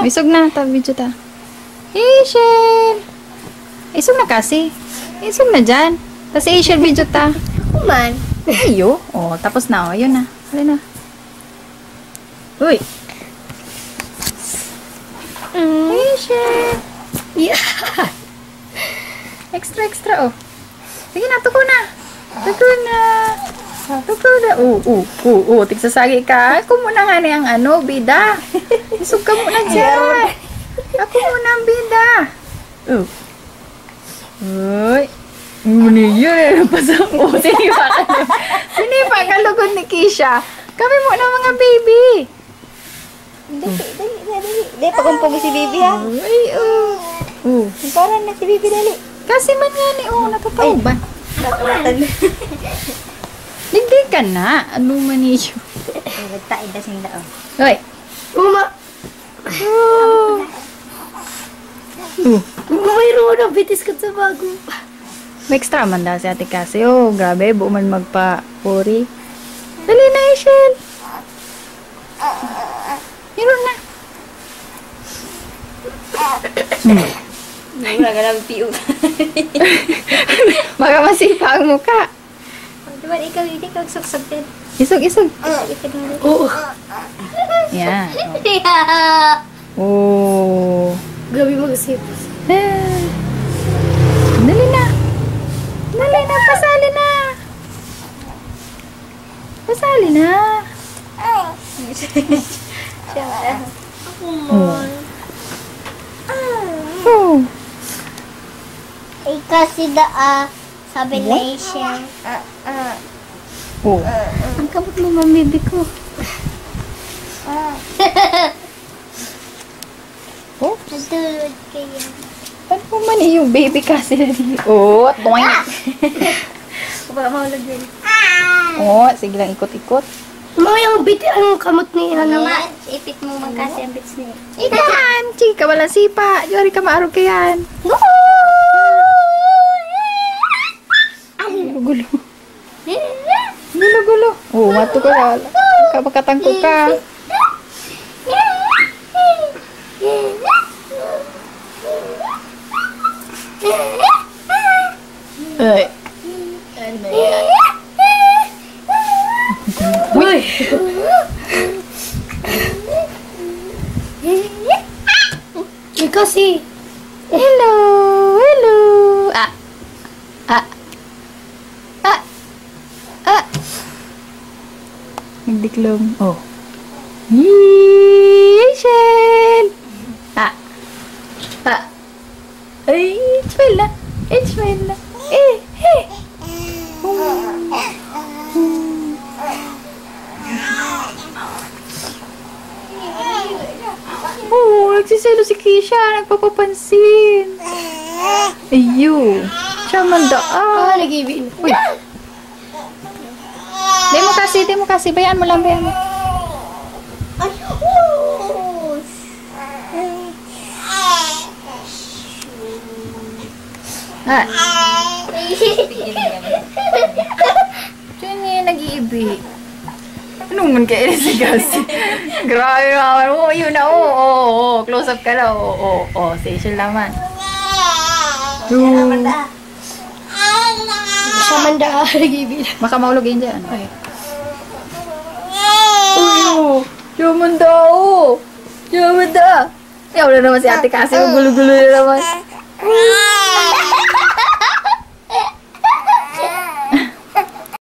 Isog na, video ta. Asian! Isog na kasi. Isog na dyan. Tapos Asian video ta. Kuman. Ayo. Oh, tapos na. Oh, yun na. Hali na. Uy. Asian! Yeah. Extra, oh. Sige na, tuko na. Tuko na. Tigsasagi ka. Ako muna nga na ang bida. Isog ka muna dyan. Ako muna ang bida. Uy. Muna yun. Pasang mo. Sinipa ka lugod ni Kisha. Kami muna mga baby. Dali, pagumpong si Bibi ha. Uy, Parang na si Bibi dali. kasi man nga ni, natataw ba? Nakamatan. Hindi ka na. Ano man niyo? Nagtain na sing dao. Uy. Uma. Mayroon na bitis ka sa bago. May extra man daw si ate kasi. Oh, grabe. Buo man magpa-puri. Dali na, Ishel. Meron na. Wala ka lang piyo. Baka masipa ang mukha. Diba ikaw hindi ka suksok din. Isog. Oo. Yan. Oh. Gabi mag-sip. Dali na. Pasali na. Oh. Kasi sabi na siya. Oh. Ang kabot mo, mamibi ko. Oh. Natulog kayo. Ano po man yung baby kasi na di? Oh, toing. Baka mahulog din. Oh, sige lang ikot-ikot. Mga yung biti ang kamot ni Hana. Ipit mo man kasi ang bits niya. Ikan! Chika, walang sipa. Yari ka maarog ka yan. Gulo. Gulo. Oh, mato ka na. Kapagkatangko ka. Ay. Ano yan? Uy! Kasi. Hello! Nagdiklong. Oh. Yishel! Ay, it's Bella. Oh, nagsiselo si Kisha. Nagpapapansin. Ayo. Siya man daan. Nag-ibig. Uy. Di mo kasi. Bayaan mo lang. Diyan nga nag-iibig. Anong man kayo si Kasi? Grabe naman. Oh, yun na. Oh. Close up ka na. Oh. Station naman. Siya man da. Nag-ibig. Baka maulog yun dyan. Ay. Siya man da. Wala naman si ate kasi. Gulo-gulo na naman.